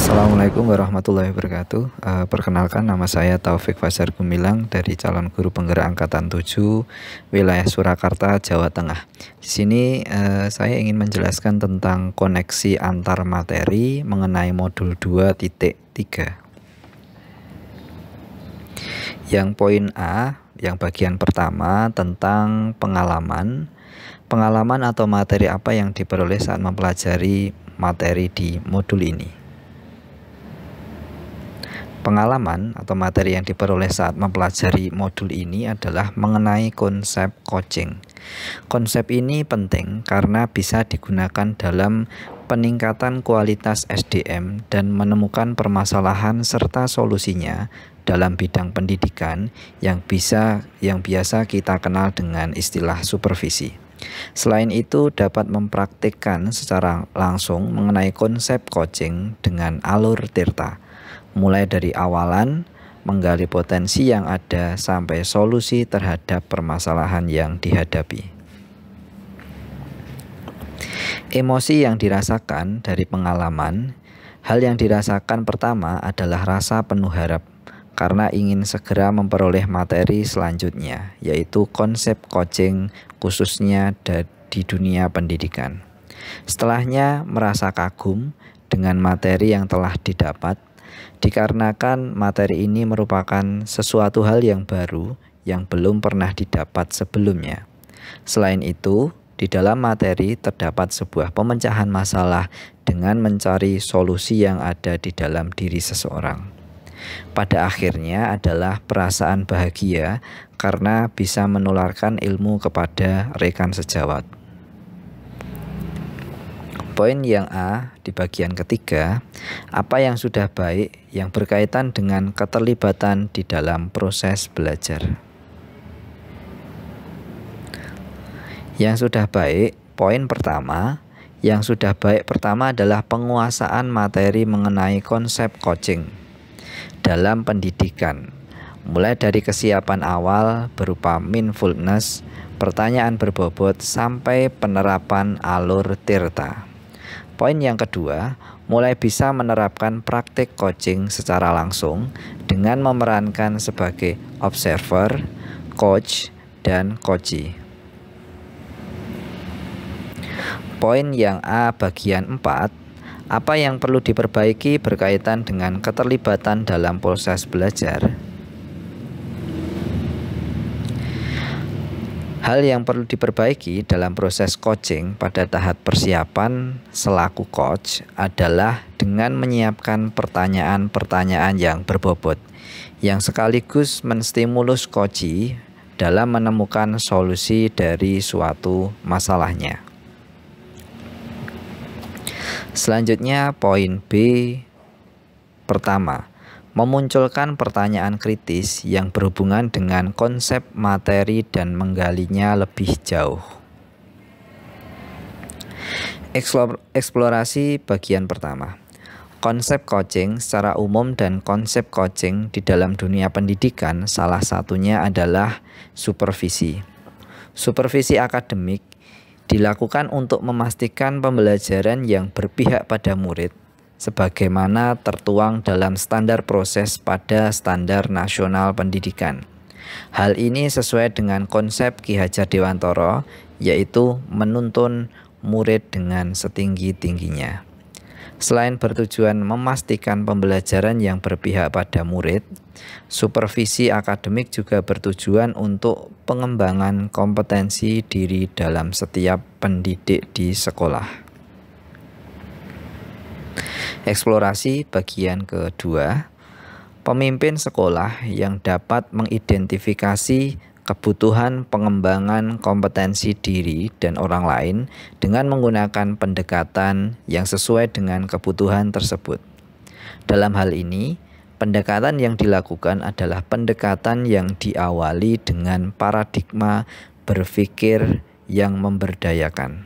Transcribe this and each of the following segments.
Assalamualaikum warahmatullahi wabarakatuh. Perkenalkan, nama saya Taufik Fajar Gumilang dari calon guru penggerak angkatan 7 wilayah Surakarta, Jawa Tengah. Di sini saya ingin menjelaskan tentang koneksi antar materi mengenai modul 2.3. Yang poin A, yang bagian pertama tentang pengalaman. Pengalaman atau materi apa yang diperoleh saat mempelajari materi di modul ini? Pengalaman atau materi yang diperoleh saat mempelajari modul ini adalah mengenai konsep coaching. Konsep ini penting karena bisa digunakan dalam peningkatan kualitas SDM dan menemukan permasalahan serta solusinya dalam bidang pendidikan yang biasa kita kenal dengan istilah supervisi. Selain itu, dapat mempraktikkan secara langsung mengenai konsep coaching dengan alur tirta, mulai dari awalan, menggali potensi yang ada sampai solusi terhadap permasalahan yang dihadapi. Emosi yang dirasakan dari pengalaman. Hal yang dirasakan pertama adalah rasa penuh harap karena ingin segera memperoleh materi selanjutnya, yaitu konsep coaching khususnya di dunia pendidikan. Setelahnya merasa kagum dengan materi yang telah didapat, dikarenakan materi ini merupakan sesuatu hal yang baru yang belum pernah didapat sebelumnya. Selain itu, di dalam materi terdapat sebuah pemecahan masalah dengan mencari solusi yang ada di dalam diri seseorang. Pada akhirnya adalah perasaan bahagia karena bisa menularkan ilmu kepada rekan sejawat. Poin yang A di bagian ketiga, apa yang sudah baik yang berkaitan dengan keterlibatan di dalam proses belajar. Yang sudah baik, poin pertama, yang sudah baik pertama adalah penguasaan materi mengenai konsep coaching dalam pendidikan, mulai dari kesiapan awal berupa mindfulness, pertanyaan berbobot, sampai penerapan alur tirta. Poin yang kedua, mulai bisa menerapkan praktik coaching secara langsung dengan memerankan sebagai observer, coach, dan coachee. Poin yang A bagian 4, apa yang perlu diperbaiki berkaitan dengan keterlibatan dalam proses belajar? Hal yang perlu diperbaiki dalam proses coaching pada tahap persiapan selaku coach adalah dengan menyiapkan pertanyaan-pertanyaan yang berbobot, yang sekaligus menstimulus coachee dalam menemukan solusi dari suatu masalahnya. Selanjutnya poin B pertama, memunculkan pertanyaan kritis yang berhubungan dengan konsep materi dan menggalinya lebih jauh. Eksplorasi bagian pertama. Konsep coaching secara umum dan konsep coaching di dalam dunia pendidikan salah satunya adalah supervisi. Supervisi akademik dilakukan untuk memastikan pembelajaran yang berpihak pada murid sebagaimana tertuang dalam standar proses pada Standar Nasional Pendidikan. Hal ini sesuai dengan konsep Ki Hajar Dewantara, yaitu menuntun murid dengan setinggi-tingginya. Selain bertujuan memastikan pembelajaran yang berpihak pada murid, supervisi akademik juga bertujuan untuk pengembangan kompetensi diri dalam setiap pendidik di sekolah. Eksplorasi bagian kedua, pemimpin sekolah yang dapat mengidentifikasi kebutuhan pengembangan kompetensi diri dan orang lain dengan menggunakan pendekatan yang sesuai dengan kebutuhan tersebut. Dalam hal ini, pendekatan yang dilakukan adalah pendekatan yang diawali dengan paradigma berpikir yang memberdayakan.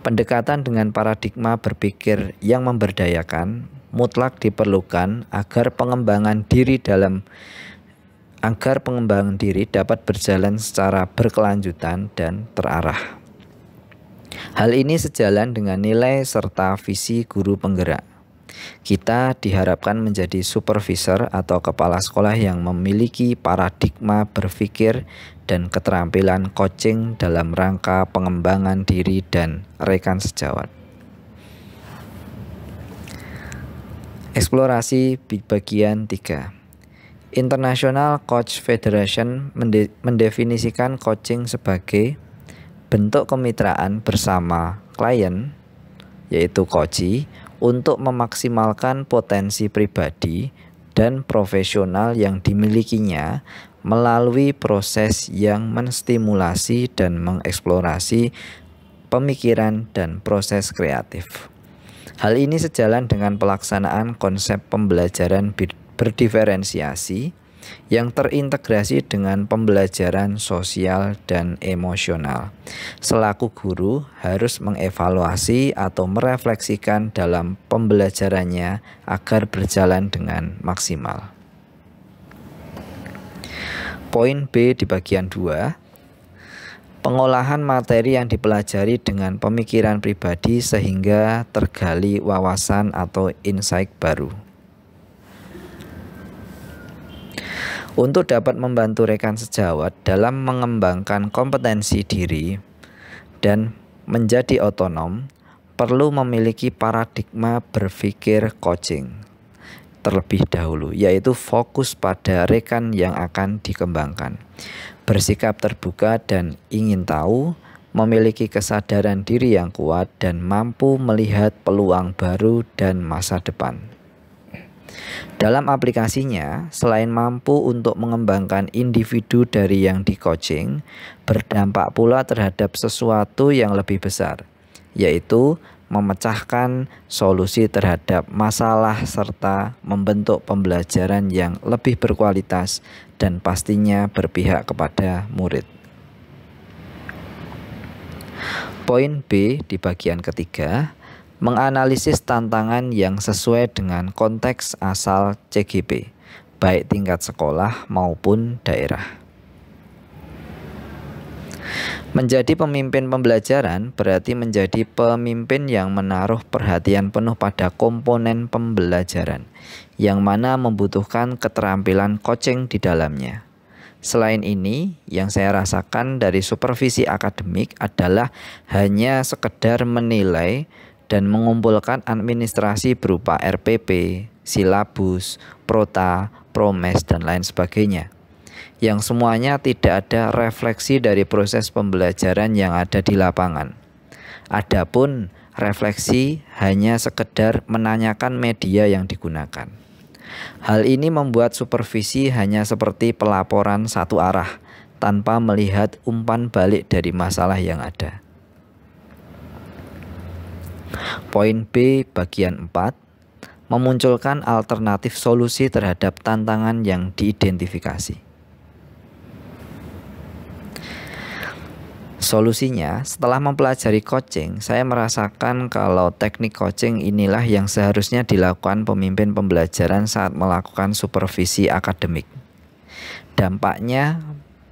Pendekatan dengan paradigma berpikir yang memberdayakan mutlak diperlukan agar pengembangan diri dapat berjalan secara berkelanjutan dan terarah. Hal ini sejalan dengan nilai serta visi guru penggerak. Kita diharapkan menjadi supervisor atau kepala sekolah yang memiliki paradigma berpikir dan keterampilan coaching dalam rangka pengembangan diri dan rekan sejawat. Eksplorasi bagian 3. International Coach Federation mendefinisikan coaching sebagai bentuk kemitraan bersama klien, yaitu coachee, untuk memaksimalkan potensi pribadi dan profesional yang dimilikinya melalui proses yang menstimulasi dan mengeksplorasi pemikiran dan proses kreatif. Hal ini sejalan dengan pelaksanaan konsep pembelajaran berdiferensiasi yang terintegrasi dengan pembelajaran sosial dan emosional. Selaku guru harus mengevaluasi atau merefleksikan dalam pembelajarannya agar berjalan dengan maksimal. Poin B di bagian 2. Pengolahan materi yang dipelajari dengan pemikiran pribadi sehingga tergali wawasan atau insight baru. Untuk dapat membantu rekan sejawat dalam mengembangkan kompetensi diri dan menjadi otonom, perlu memiliki paradigma berpikir coaching terlebih dahulu, yaitu fokus pada rekan yang akan dikembangkan, bersikap terbuka dan ingin tahu, memiliki kesadaran diri yang kuat dan mampu melihat peluang baru dan masa depan. Dalam aplikasinya, selain mampu untuk mengembangkan individu dari yang di-coaching, berdampak pula terhadap sesuatu yang lebih besar, yaitu memecahkan solusi terhadap masalah serta membentuk pembelajaran yang lebih berkualitas dan pastinya berpihak kepada murid. Poin B di bagian ketiga, menganalisis tantangan yang sesuai dengan konteks asal CGP, baik tingkat sekolah maupun daerah. Menjadi pemimpin pembelajaran berarti menjadi pemimpin yang menaruh perhatian penuh pada komponen pembelajaran, yang mana membutuhkan keterampilan coaching di dalamnya. Selain ini, yang saya rasakan dari supervisi akademik adalah hanya sekedar menilai dan mengumpulkan administrasi berupa RPP, silabus, prota, promes, dan lain sebagainya, yang semuanya tidak ada refleksi dari proses pembelajaran yang ada di lapangan. Adapun refleksi hanya sekedar menanyakan media yang digunakan. Hal ini membuat supervisi hanya seperti pelaporan satu arah, tanpa melihat umpan balik dari masalah yang ada. Poin B bagian 4, memunculkan alternatif solusi terhadap tantangan yang diidentifikasi. Solusinya, setelah mempelajari coaching, saya merasakan kalau teknik coaching inilah yang seharusnya dilakukan pemimpin pembelajaran saat melakukan supervisi akademik. Dampaknya,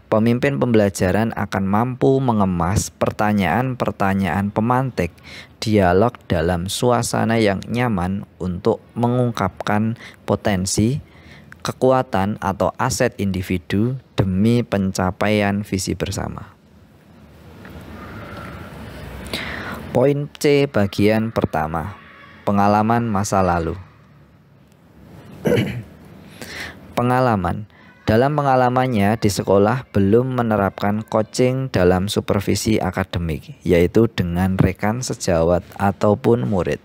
pemimpin pembelajaran akan mampu mengemas pertanyaan-pertanyaan pemantik dialog dalam suasana yang nyaman untuk mengungkapkan potensi, kekuatan atau aset individu demi pencapaian visi bersama. Poin C bagian pertama, pengalaman masa lalu. Pengalaman. Dalam pengalamannya di sekolah belum menerapkan coaching dalam supervisi akademik, yaitu dengan rekan sejawat ataupun murid,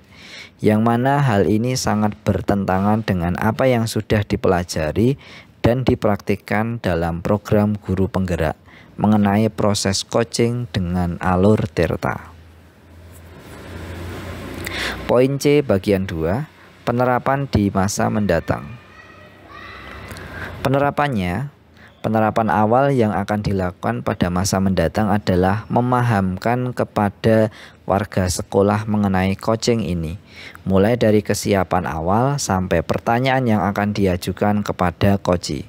yang mana hal ini sangat bertentangan dengan apa yang sudah dipelajari dan dipraktikkan dalam program guru penggerak mengenai proses coaching dengan alur Tirta. Poin C bagian 2, penerapan di masa mendatang. Penerapan awal yang akan dilakukan pada masa mendatang adalah memahamkan kepada warga sekolah mengenai coaching ini, mulai dari kesiapan awal sampai pertanyaan yang akan diajukan kepada coachee.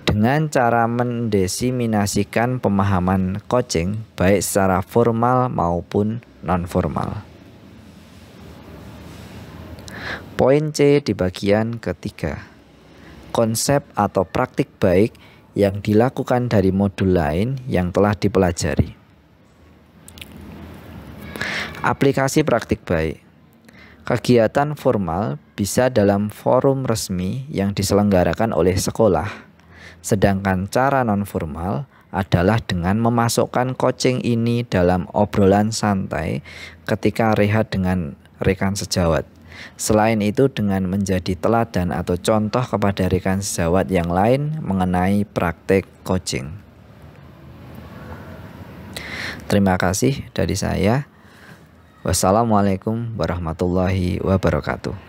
Dengan cara mendesiminasikan pemahaman coaching baik secara formal maupun non-formal. Poin C di bagian ketiga. Konsep atau praktik baik yang dilakukan dari modul lain yang telah dipelajari. Aplikasi praktik baik. Kegiatan formal bisa dalam forum resmi yang diselenggarakan oleh sekolah, sedangkan cara non-formal adalah dengan memasukkan coaching ini dalam obrolan santai ketika rehat dengan rekan sejawat. Selain itu dengan menjadi teladan atau contoh kepada rekan sejawat yang lain mengenai praktek coaching. Terima kasih dari saya. Wassalamualaikum warahmatullahi wabarakatuh.